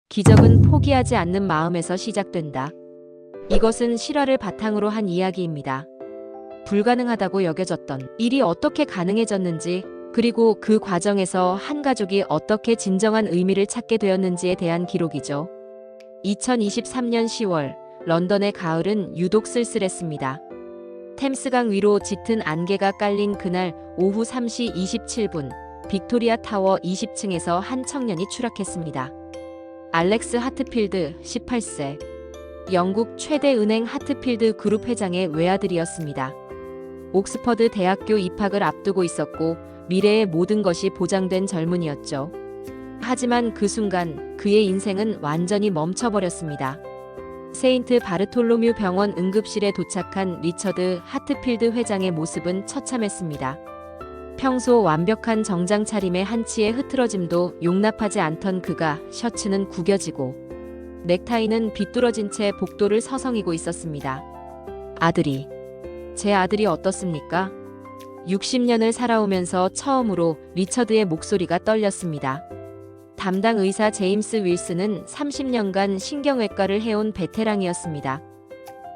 기적은 포기하지 않는 마음에서 시작된다. 이것은 실화를 바탕으로 한 이야기입니다. 불가능하다고 여겨졌던 일이 어떻게 가능해졌는지, 그리고 그 과정에서 한 가족이 어떻게 진정한 의미를 찾게 되었는지에 대한 기록이죠. 2023년 10월, 런던의 가을은 유독 쓸쓸했습니다. 템스강 위로 짙은 안개가 깔린 그날 오후 3시 27분, 빅토리아 타워 20층에서 한 청년이 추락했습니다. 알렉스 하트필드, 18세. 영국 최대 은행 하트필드 그룹 회장의 외아들이었습니다. 옥스퍼드 대학교 입학을 앞두고 있었고 미래의 모든 것이 보장된 젊은이였죠. 하지만 그 순간 그의 인생은 완전히 멈춰버렸습니다. 세인트 바르톨로뮤 병원 응급실에 도착한 리처드 하트필드 회장의 모습은 처참했습니다. 평소 완벽한 정장 차림의 한치의 흐트러짐도 용납하지 않던 그가 셔츠는 구겨지고 넥타이는 비뚤어진 채 복도를 서성이고 있었습니다. 제 아들이 어떻습니까? 60년을 살아오면서 처음으로 리처드의 목소리가 떨렸습니다. 담당 의사 제임스 윌슨은 30년간 신경외과를 해온 베테랑이었습니다.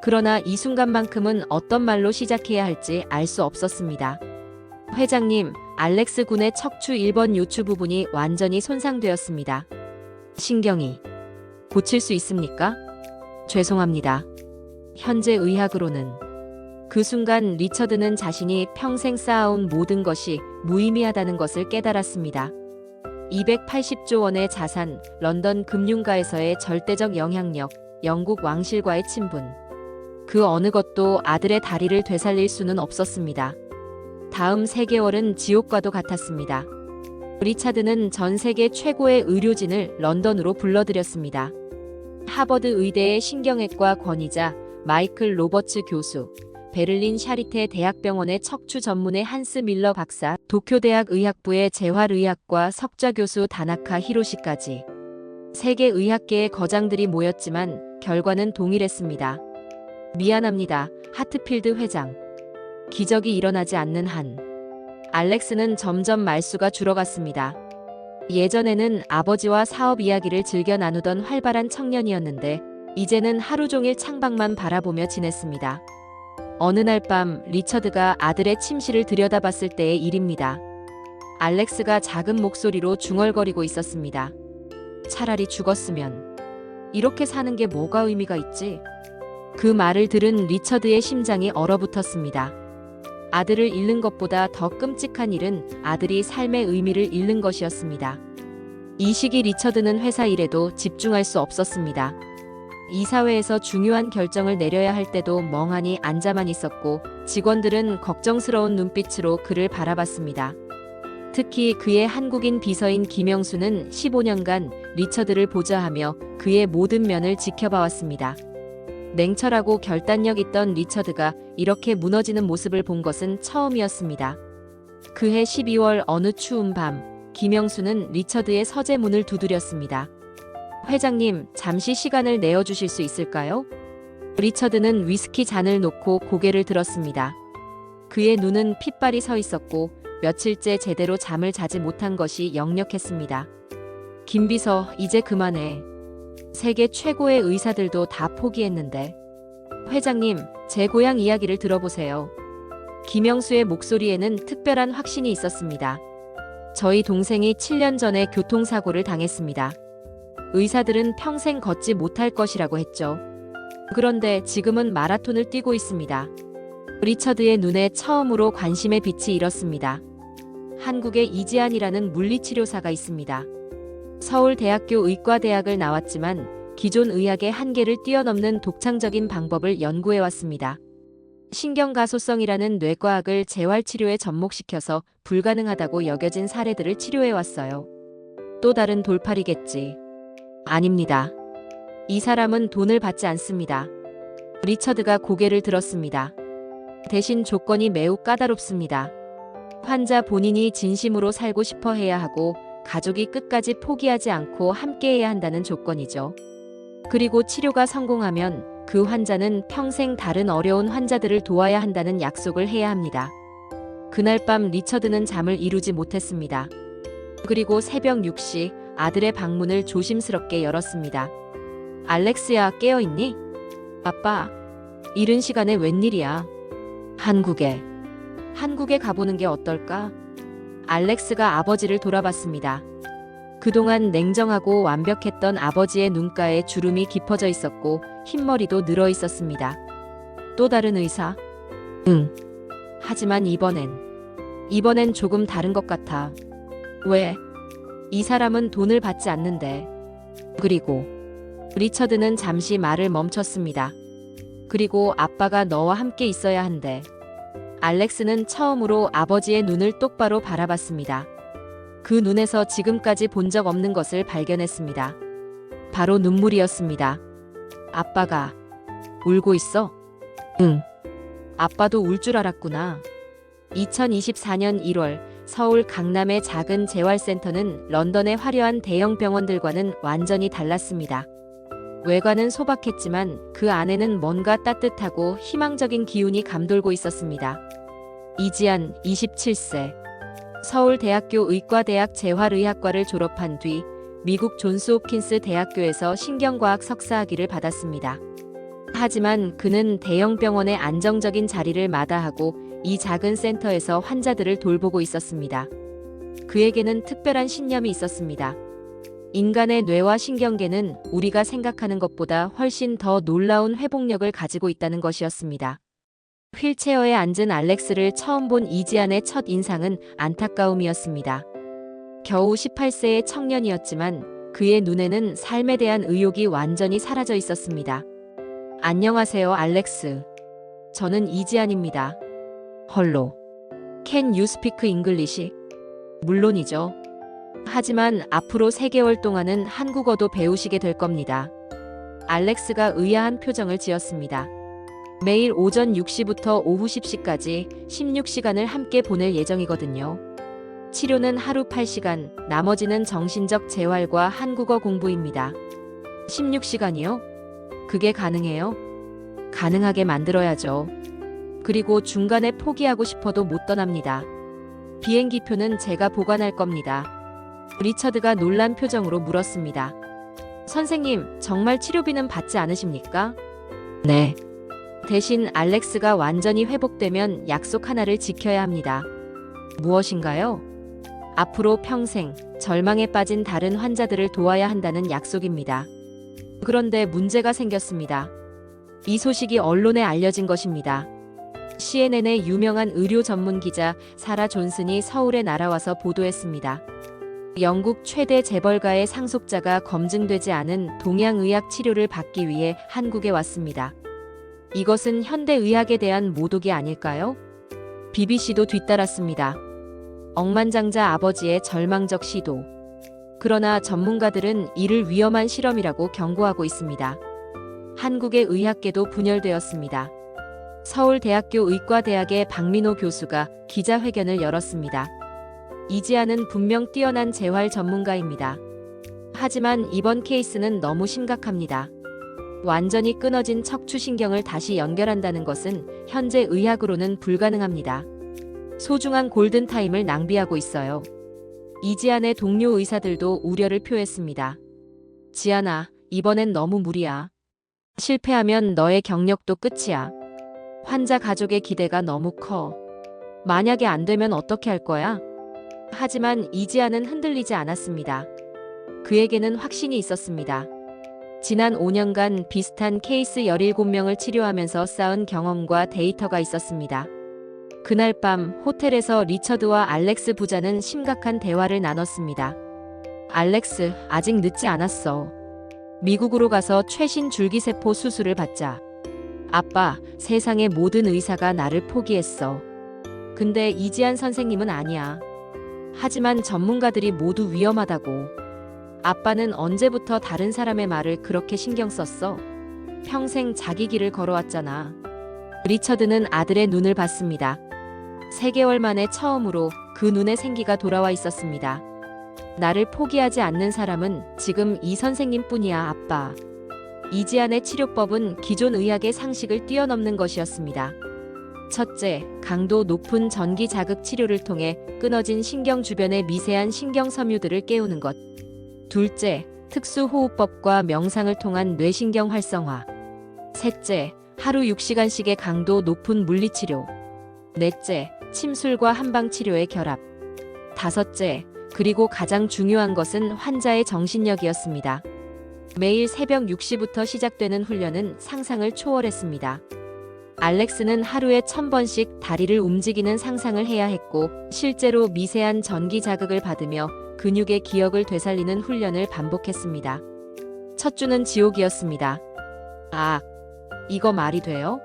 그러나 이 순간만큼은 어떤 말로 시작해야 할지 알 수 없었습니다. 회장님, 알렉스 군의 척추 1번 요추 부분이 완전히 손상되었습니다. 신경이 고칠 수 있습니까? 죄송합니다. 현재 의학으로는. 그 순간 리처드는 자신이 평생 쌓아온 모든 것이 무의미하다는 것을 깨달았습니다. 280조 원의 자산, 런던 금융가에서의 절대적 영향력, 영국 왕실과의 친분. 그 어느 것도 아들의 다리를 되살릴 수는 없었습니다. 다음 3개월은 지옥과도 같았습니다. 리차드는 전 세계 최고의 의료진을 런던으로 불러들였습니다. 하버드 의대의 신경외과 권위자 마이클 로버츠 교수, 베를린 샤리테 대학병원의 척추 전문의 한스 밀러 박사, 도쿄대학 의학부의 재활의학과 석좌 교수 다나카 히로시까지. 세계 의학계의 거장들이 모였지만 결과는 동일했습니다. 미안합니다, 하트필드 회장. 기적이 일어나지 않는 한 알렉스는 점점 말수가 줄어갔습니다. 예전에는 아버지와 사업 이야기를 즐겨 나누던 활발한 청년이었는데 이제는 하루 종일 창밖만 바라보며 지냈습니다. 어느 날 밤 리처드가 아들의 침실을 들여다봤을 때의 일입니다. 알렉스가 작은 목소리로 중얼거리고 있었습니다. 차라리 죽었으면. 이렇게 사는 게 뭐가 의미가 있지? 그 말을 들은 리처드의 심장이 얼어붙었습니다. 아들을 잃는 것보다 더 끔찍한 일은 아들이 삶의 의미를 잃는 것이었습니다. 이 시기 리처드는 회사 일에도 집중할 수 없었습니다. 이사회에서 중요한 결정을 내려야 할 때도 멍하니 앉아만 있었고 직원들은 걱정스러운 눈빛으로 그를 바라봤습니다. 특히 그의 한국인 비서인 김영수는 15년간 리처드를 보좌하며 그의 모든 면을 지켜봐왔습니다. 냉철하고 결단력 있던 리처드가 이렇게 무너지는 모습을 본 것은 처음이었습니다. 그해 12월 어느 추운 밤, 김영수는 리처드의 서재 문을 두드렸습니다. 회장님, 잠시 시간을 내어주실 수 있을까요? 리처드는 위스키 잔을 놓고 고개를 들었습니다. 그의 눈은 핏발이 서 있었고 며칠째 제대로 잠을 자지 못한 것이 역력했습니다. 김비서, 이제 그만해. 세계 최고의 의사들도 다 포기했는데. 회장님, 제 고향 이야기를 들어보세요. 김영수의 목소리에는 특별한 확신이 있었습니다. 저희 동생이 7년 전에 교통사고를 당했습니다. 의사들은 평생 걷지 못할 것이라고 했죠. 그런데 지금은 마라톤을 뛰고 있습니다. 리처드의 눈에 처음으로 관심의 빛이 일었습니다. 한국에 이지안이라는 물리치료사가 있습니다. 서울대학교 의과대학을 나왔지만 기존 의학의 한계를 뛰어넘는 독창적인 방법을 연구해왔습니다. 신경가소성이라는 뇌과학을 재활치료에 접목시켜서 불가능하다고 여겨진 사례들을 치료해왔어요. 또 다른 돌팔이겠지. 아닙니다. 이 사람은 돈을 받지 않습니다. 리처드가 고개를 들었습니다. 대신 조건이 매우 까다롭습니다. 환자 본인이 진심으로 살고 싶어 해야 하고 가족이 끝까지 포기하지 않고 함께해야 한다는 조건이죠. 그리고 치료가 성공하면 그 환자는 평생 다른 어려운 환자들을 도와야 한다는 약속을 해야 합니다. 그날 밤 리처드는 잠을 이루지 못했습니다. 그리고 새벽 6시 아들의 방문을 조심스럽게 열었습니다. 알렉스야, 깨어있니? 아빠, 이른 시간에 웬일이야? 한국에 가보는 게 어떨까? 알렉스가 아버지를 돌아봤습니다. 그동안 냉정하고 완벽했던 아버지의 눈가에 주름이 깊어져 있었고 흰머리도 늘어 있었습니다. 또 다른 의사? 응. 하지만 이번엔 조금 다른 것 같아. 왜? 이 사람은 돈을 받지 않는데. 그리고 리처드는 잠시 말을 멈췄습니다. 그리고 아빠가 너와 함께 있어야 한대. 알렉스는 처음으로 아버지의 눈을 똑바로 바라봤습니다. 그 눈에서 지금까지 본 적 없는 것을 발견했습니다. 바로 눈물이었습니다. 아빠가 울고 있어? 응. 아빠도 울 줄 알았구나. 2024년 1월 서울 강남의 작은 재활센터는 런던의 화려한 대형 병원들과는 완전히 달랐습니다. 외관은 소박했지만 그 안에는 뭔가 따뜻하고 희망적인 기운이 감돌고 있었습니다. 이지안 27세. 서울대학교 의과대학 재활의학과를 졸업한 뒤 미국 존스홉킨스 대학교에서 신경과학 석사학위를 받았습니다. 하지만 그는 대형 병원의 안정적인 자리를 마다하고 이 작은 센터에서 환자들을 돌보고 있었습니다. 그에게는 특별한 신념이 있었습니다. 인간의 뇌와 신경계는 우리가 생각하는 것보다 훨씬 더 놀라운 회복력을 가지고 있다는 것이었습니다. 휠체어에 앉은 알렉스를 처음 본 이지안의 첫 인상은 안타까움이었습니다. 겨우 18세의 청년이었지만 그의 눈에는 삶에 대한 의욕이 완전히 사라져 있었습니다. 안녕하세요, 알렉스. 저는 이지안입니다. 헐로. Can you speak English? 물론이죠. 하지만 앞으로 3개월 동안은 한국어도 배우시게 될 겁니다. 알렉스가 의아한 표정을 지었습니다. 매일 오전 6시부터 오후 10시까지 16시간을 함께 보낼 예정이거든요. 치료는 하루 8시간, 나머지는 정신적 재활과 한국어 공부입니다. 16시간이요? 그게 가능해요? 가능하게 만들어야죠. 그리고 중간에 포기하고 싶어도 못 떠납니다. 비행기표는 제가 보관할 겁니다. 리처드가 놀란 표정으로 물었습니다. 선생님, 정말 치료비는 받지 않으십니까? 네. 대신 알렉스가 완전히 회복되면 약속 하나를 지켜야 합니다. 무엇인가요? 앞으로 평생 절망에 빠진 다른 환자들을 도와야 한다는 약속입니다. 그런데 문제가 생겼습니다. 이 소식이 언론에 알려진 것입니다. CNN의 유명한 의료 전문 기자 사라 존슨이 서울에 날아와서 보도했습니다. 영국 최대 재벌가의 상속자가 검증되지 않은 동양의학 치료를 받기 위해 한국에 왔습니다. 이것은 현대의학에 대한 모독이 아닐까요? BBC도 뒤따랐습니다. 억만장자 아버지의 절망적 시도. 그러나 전문가들은 이를 위험한 실험이라고 경고하고 있습니다. 한국의 의학계도 분열되었습니다. 서울대학교 의과대학의 박민호 교수가 기자회견을 열었습니다. 이지안은 분명 뛰어난 재활 전문가입니다. 하지만 이번 케이스는 너무 심각합니다. 완전히 끊어진 척추신경을 다시 연결한다는 것은 현재 의학으로는 불가능합니다. 소중한 골든타임을 낭비하고 있어요. 이지안의 동료 의사들도 우려를 표했습니다. 지안아, 이번엔 너무 무리야. 실패하면 너의 경력도 끝이야. 환자 가족의 기대가 너무 커. 만약에 안 되면 어떻게 할 거야? 하지만 이지안은 흔들리지 않았습니다. 그에게는 확신이 있었습니다. 지난 5년간 비슷한 케이스 17명을 치료하면서 쌓은 경험과 데이터가 있었습니다. 그날 밤 호텔에서 리처드와 알렉스 부자는 심각한 대화를 나눴습니다. 알렉스, 아직 늦지 않았어. 미국으로 가서 최신 줄기세포 수술을 받자. 아빠, 세상의 모든 의사가 나를 포기했어. 근데 이지안 선생님은 아니야. 하지만 전문가들이 모두 위험하다고. 아빠는 언제부터 다른 사람의 말을 그렇게 신경 썼어? 평생 자기 길을 걸어왔잖아. 리처드는 아들의 눈을 봤습니다. 3개월 만에 처음으로 그 눈에 생기가 돌아와 있었습니다. 나를 포기하지 않는 사람은 지금 이 선생님뿐이야, 아빠. 이지안의 치료법은 기존 의학의 상식을 뛰어넘는 것이었습니다. 첫째, 강도 높은 전기 자극 치료를 통해 끊어진 신경 주변의 미세한 신경 섬유들을 깨우는 것. 둘째, 특수호흡법과 명상을 통한 뇌신경 활성화. 셋째, 하루 6시간씩의 강도 높은 물리치료. 넷째, 침술과 한방치료의 결합. 다섯째, 그리고 가장 중요한 것은 환자의 정신력이었습니다. 매일 새벽 6시부터 시작되는 훈련은 상상을 초월했습니다. 알렉스는 하루에 1000번씩 다리를 움직이는 상상을 해야 했고, 실제로 미세한 전기 자극을 받으며 근육의 기억을 되살리는 훈련을 반복했습니다. 첫 주는 지옥이었습니다. 아, 이거 말이 돼요?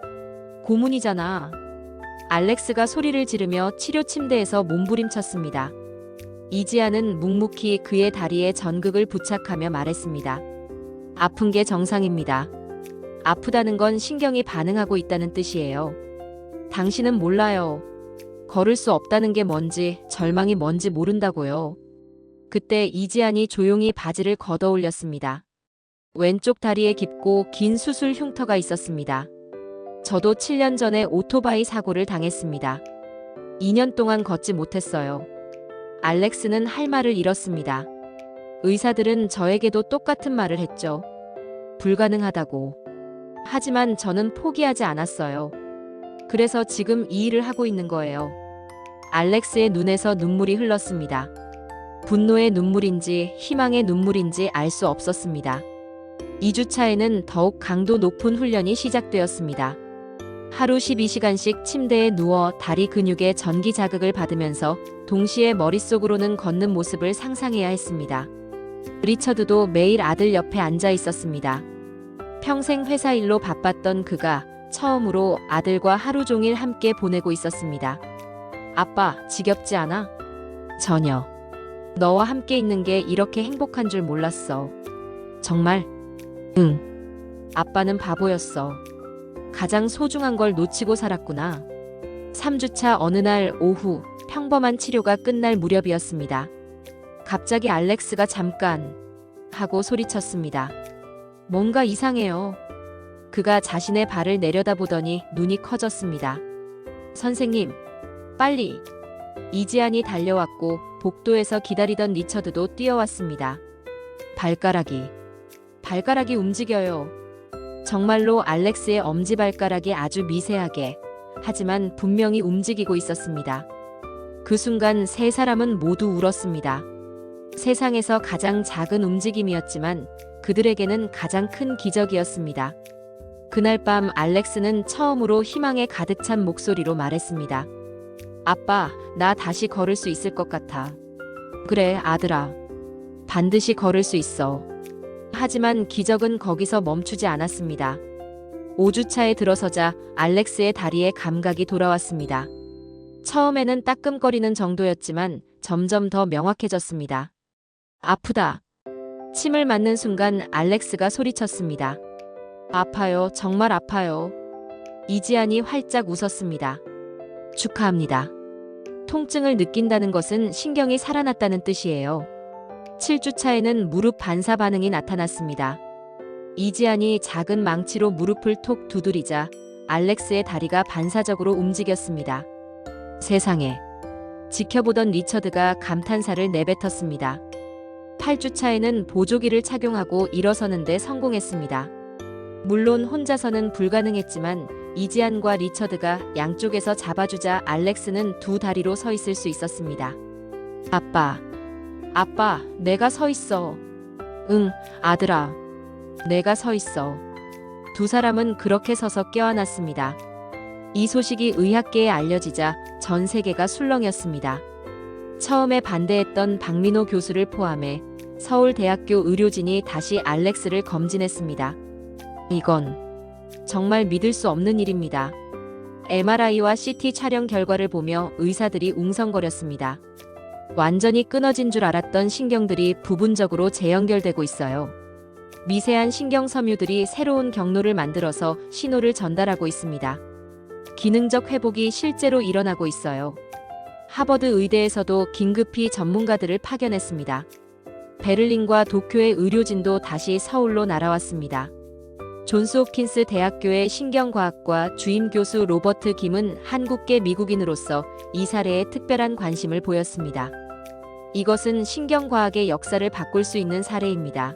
고문이잖아. 알렉스가 소리를 지르며 치료 침대에서 몸부림쳤습니다. 이지아는 묵묵히 그의 다리에 전극을 부착하며 말했습니다. 아픈 게 정상입니다. 아프다는 건 신경이 반응하고 있다는 뜻이에요. 당신은 몰라요. 걸을 수 없다는 게 뭔지, 절망이 뭔지 모른다고요. 그때 이지안이 조용히 바지를 걷어 올렸습니다. 왼쪽 다리에 깊고 긴 수술 흉터가 있었습니다. 저도 7년 전에 오토바이 사고를 당했습니다. 2년 동안 걷지 못했어요. 알렉스는 할 말을 잃었습니다. 의사들은 저에게도 똑같은 말을 했죠. 불가능하다고. 하지만 저는 포기하지 않았어요. 그래서 지금 이 일을 하고 있는 거예요. 알렉스의 눈에서 눈물이 흘렀습니다. 분노의 눈물인지 희망의 눈물인지 알 수 없었습니다. 2주차에는 더욱 강도 높은 훈련이 시작되었습니다. 하루 12시간씩 침대에 누워 다리 근육에 전기 자극을 받으면서 동시에 머릿속으로는 걷는 모습을 상상해야 했습니다. 리처드도 매일 아들 옆에 앉아 있었습니다. 평생 회사 일로 바빴던 그가 처음으로 아들과 하루 종일 함께 보내고 있었습니다. 아빠, 지겹지 않아? 전혀. 너와 함께 있는 게 이렇게 행복한 줄 몰랐어. 정말? 응. 아빠는 바보였어. 가장 소중한 걸 놓치고 살았구나. 3주차 어느 날 오후 평범한 치료가 끝날 무렵이었습니다. 갑자기 알렉스가 잠깐 하고 소리쳤습니다. 뭔가 이상해요. 그가 자신의 발을 내려다보더니 눈이 커졌습니다. 선생님, 빨리. 이지안이 달려왔고 복도에서 기다리던 리처드도 뛰어왔습니다. 발가락이 움직여요. 정말로 알렉스의 엄지발가락이 아주 미세하게, 하지만 분명히 움직이고 있었습니다. 그 순간 세 사람은 모두 울었습니다. 세상에서 가장 작은 움직임이었지만 그들에게는 가장 큰 기적이었습니다. 그날 밤 알렉스는 처음으로 희망에 가득 찬 목소리로 말했습니다. 아빠, 나 다시 걸을 수 있을 것 같아. 그래, 아들아. 반드시 걸을 수 있어. 하지만 기적은 거기서 멈추지 않았습니다. 5주차에 들어서자 알렉스의 다리에 감각이 돌아왔습니다. 처음에는 따끔거리는 정도였지만 점점 더 명확해졌습니다. 아프다. 침을 맞는 순간 알렉스가 소리쳤습니다. 아파요, 정말 아파요. 이지안이 활짝 웃었습니다. 축하합니다. 통증을 느낀다는 것은 신경이 살아났다는 뜻이에요. 7주차에는 무릎 반사 반응이 나타났습니다. 이지안이 작은 망치로 무릎을 톡 두드리자 알렉스의 다리가 반사적으로 움직였습니다. 세상에. 지켜보던 리처드가 감탄사를 내뱉었습니다. 8주차에는 보조기를 착용하고 일어서는데 성공했습니다. 물론 혼자서는 불가능했지만 이지안과 리처드가 양쪽에서 잡아주자 알렉스는 두 다리로 서 있을 수 있었습니다. 아빠, 내가 서 있어. 응, 아들아. 내가 서 있어. 두 사람은 그렇게 서서 껴안았습니다. 이 소식이 의학계에 알려지자 전 세계가 술렁였습니다. 처음에 반대했던 박민호 교수를 포함해 서울대학교 의료진이 다시 알렉스를 검진했습니다. 이건 정말 믿을 수 없는 일입니다. MRI와 CT 촬영 결과를 보며 의사들이 웅성거렸습니다. 완전히 끊어진 줄 알았던 신경들이 부분적으로 재연결되고 있어요. 미세한 신경 섬유들이 새로운 경로를 만들어서 신호를 전달하고 있습니다. 기능적 회복이 실제로 일어나고 있어요. 하버드 의대에서도 긴급히 전문가들을 파견했습니다. 베를린과 도쿄의 의료진도 다시 서울로 날아왔습니다. 존스 홉킨스 대학교의 신경과학과 주임 교수 로버트 김은 한국계 미국인으로서 이 사례에 특별한 관심을 보였습니다. 이것은 신경과학의 역사를 바꿀 수 있는 사례입니다.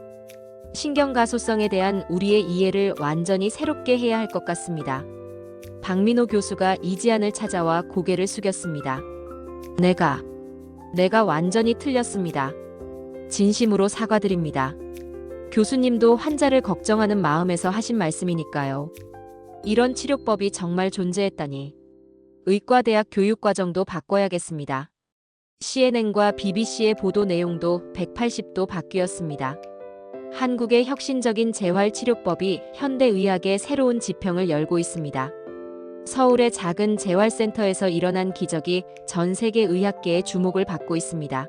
신경가소성에 대한 우리의 이해를 완전히 새롭게 해야 할 것 같습니다. 박민호 교수가 이지안을 찾아와 고개를 숙였습니다. 내가 완전히 틀렸습니다. 진심으로 사과드립니다. 교수님도 환자를 걱정하는 마음에서 하신 말씀이니까요. 이런 치료법이 정말 존재했다니. 의과대학 교육과정도 바꿔야겠습니다. CNN과 BBC의 보도 내용도 180도 바뀌었습니다. 한국의 혁신적인 재활치료법이 현대의학의 새로운 지평을 열고 있습니다. 서울의 작은 재활센터에서 일어난 기적이 전 세계 의학계의 주목을 받고 있습니다.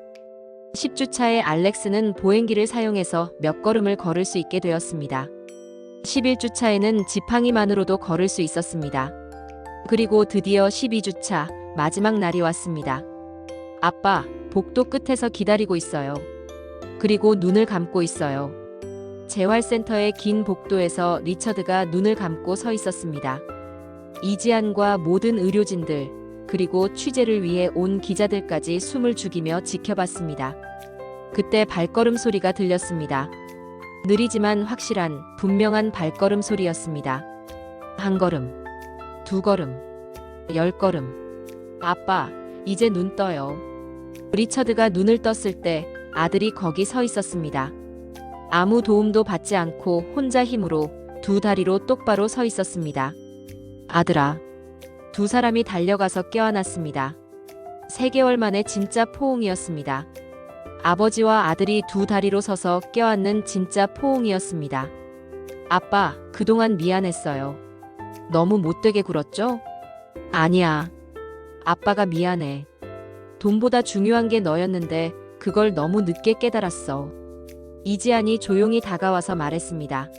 10주차의 알렉스는 보행기를 사용해서 몇 걸음을 걸을 수 있게 되었습니다. 11주차에는 지팡이만으로도 걸을 수 있었습니다. 그리고 드디어 12주차 마지막 날이 왔습니다. 아빠, 복도 끝에서 기다리고 있어요. 그리고 눈을 감고 있어요. 재활센터의 긴 복도에서 리처드가 눈을 감고 서 있었습니다. 이지안과 모든 의료진들, 그리고 취재를 위해 온 기자들까지 숨을 죽이며 지켜봤습니다. 그때 발걸음 소리가 들렸습니다. 느리지만 확실한, 분명한 발걸음 소리였습니다. 한 걸음, 두 걸음, 10걸음. 아빠, 이제 눈 떠요. 리처드가 눈을 떴을 때 아들이 거기 서 있었습니다. 아무 도움도 받지 않고 혼자 힘으로 두 다리로 똑바로 서 있었습니다. 아들아. 두 사람이 달려가서 껴안았습니다. 3개월 만에 진짜 포옹이었습니다. 아버지와 아들이 두 다리로 서서 껴안는 진짜 포옹이었습니다. 아빠, 그동안 미안했어요. 너무 못되게 굴었죠? 아니야. 아빠가 미안해. 돈보다 중요한 게 너였는데 그걸 너무 늦게 깨달았어. 이지안이 조용히 다가와서 말했습니다.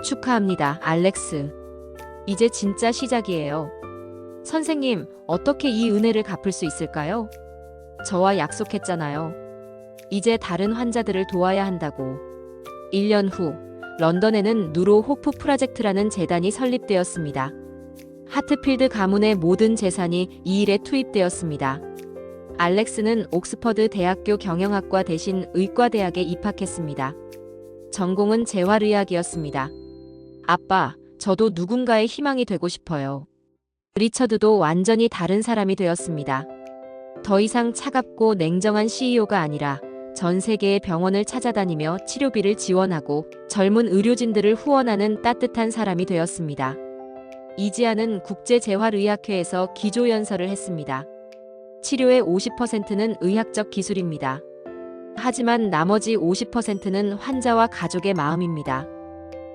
축하합니다, 알렉스. 이제 진짜 시작이에요. 선생님, 어떻게 이 은혜를 갚을 수 있을까요? 저와 약속했잖아요. 이제 다른 환자들을 도와야 한다고. 1년 후, 런던에는 누로 호프 프로젝트라는 재단이 설립되었습니다. 하트필드 가문의 모든 재산이 이 일에 투입되었습니다. 알렉스는 옥스퍼드 대학교 경영학과 대신 의과대학에 입학했습니다. 전공은 재활의학이었습니다. 아빠, 저도 누군가의 희망이 되고 싶어요. 리처드도 완전히 다른 사람이 되었습니다. 더 이상 차갑고 냉정한 CEO가 아니라 전 세계의 병원을 찾아다니며 치료비를 지원하고 젊은 의료진들을 후원하는 따뜻한 사람이 되었습니다. 이지안은 국제재활의학회에서 기조연설을 했습니다. 치료의 50%는 의학적 기술입니다. 하지만 나머지 50%는 환자와 가족의 마음입니다.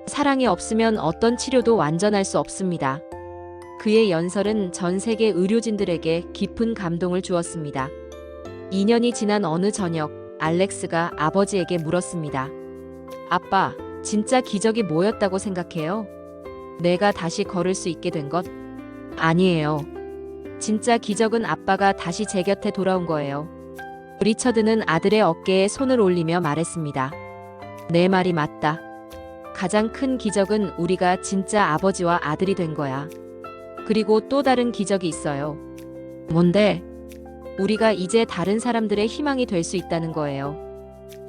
사랑이 없으면 어떤 치료도 완전할 수 없습니다. 그의 연설은 전 세계 의료진들에게 깊은 감동을 주었습니다. 2년이 지난 어느 저녁, 알렉스가 아버지에게 물었습니다. 아빠, 진짜 기적이 뭐였다고 생각해요? 내가 다시 걸을 수 있게 된 것? 아니에요. 진짜 기적은 아빠가 다시 제 곁에 돌아온 거예요. 리처드는 아들의 어깨에 손을 올리며 말했습니다. 내 말이 맞다. 가장 큰 기적은 우리가 진짜 아버지와 아들이 된 거야. 그리고 또 다른 기적이 있어요. 뭔데? 우리가 이제 다른 사람들의 희망이 될 수 있다는 거예요.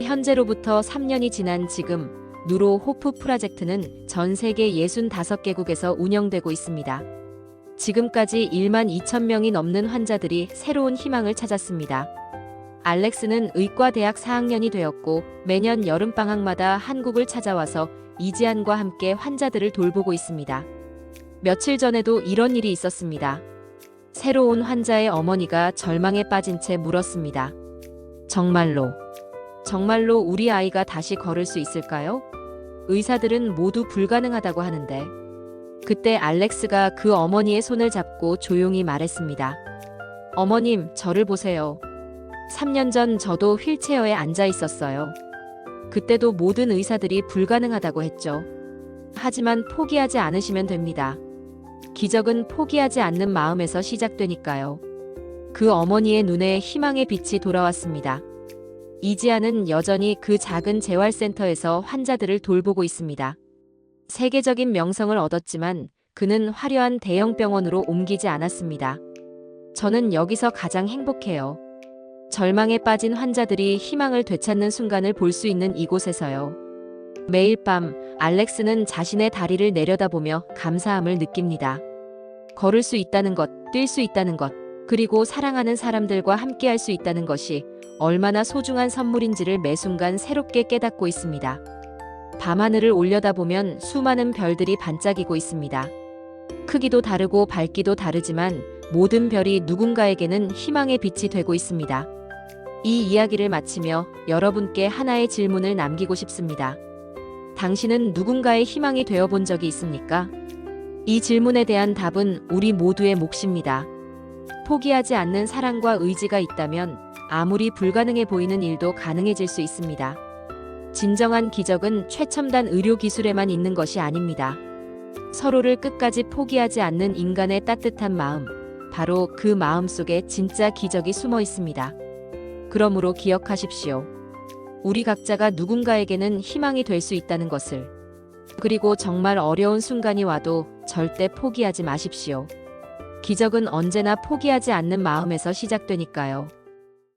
현재로부터 3년이 지난 지금, 누로 호프 프로젝트는 전 세계 65개국에서 운영되고 있습니다. 지금까지 1만 2천 명이 넘는 환자들이 새로운 희망을 찾았습니다. 알렉스는 의과대학 4학년이 되었고 매년 여름방학마다 한국을 찾아와서 이지안과 함께 환자들을 돌보고 있습니다. 며칠 전에도 이런 일이 있었습니다. 새로운 환자의 어머니가 절망에 빠진 채 물었습니다. 정말로 우리 아이가 다시 걸을 수 있을까요? 의사들은 모두 불가능하다고 하는데. 그때 알렉스가 그 어머니의 손을 잡고 조용히 말했습니다. 어머님, 저를 보세요. 3년 전 저도 휠체어에 앉아 있었어요. 그때도 모든 의사들이 불가능하다고 했죠. 하지만 포기하지 않으시면 됩니다. 기적은 포기하지 않는 마음에서 시작되니까요. 그 어머니의 눈에 희망의 빛이 돌아왔습니다. 이지안은 여전히 그 작은 재활센터에서 환자들을 돌보고 있습니다. 세계적인 명성을 얻었지만 그는 화려한 대형 병원으로 옮기지 않았습니다. 저는 여기서 가장 행복해요. 절망에 빠진 환자들이 희망을 되찾는 순간을 볼 수 있는 이곳에서요. 매일 밤 알렉스는 자신의 다리를 내려다보며 감사함을 느낍니다. 걸을 수 있다는 것, 뛸 수 있다는 것, 그리고 사랑하는 사람들과 함께할 수 있다는 것이 얼마나 소중한 선물인지를 매 순간 새롭게 깨닫고 있습니다. 밤하늘을 올려다보면 수많은 별들이 반짝이고 있습니다. 크기도 다르고 밝기도 다르지만 모든 별이 누군가에게는 희망의 빛이 되고 있습니다. 이 이야기를 마치며 여러분께 하나의 질문을 남기고 싶습니다. 당신은 누군가의 희망이 되어 본 적이 있습니까? 이 질문에 대한 답은 우리 모두의 몫입니다. 포기하지 않는 사랑과 의지가 있다면 아무리 불가능해 보이는 일도 가능해질 수 있습니다. 진정한 기적은 최첨단 의료 기술에만 있는 것이 아닙니다. 서로를 끝까지 포기하지 않는 인간의 따뜻한 마음, 바로 그 마음 속에 진짜 기적이 숨어 있습니다. 그러므로 기억하십시오. 우리 각자가 누군가에게는 희망이 될 수 있다는 것을. 그리고 정말 어려운 순간이 와도 절대 포기하지 마십시오. 기적은 언제나 포기하지 않는 마음에서 시작되니까요.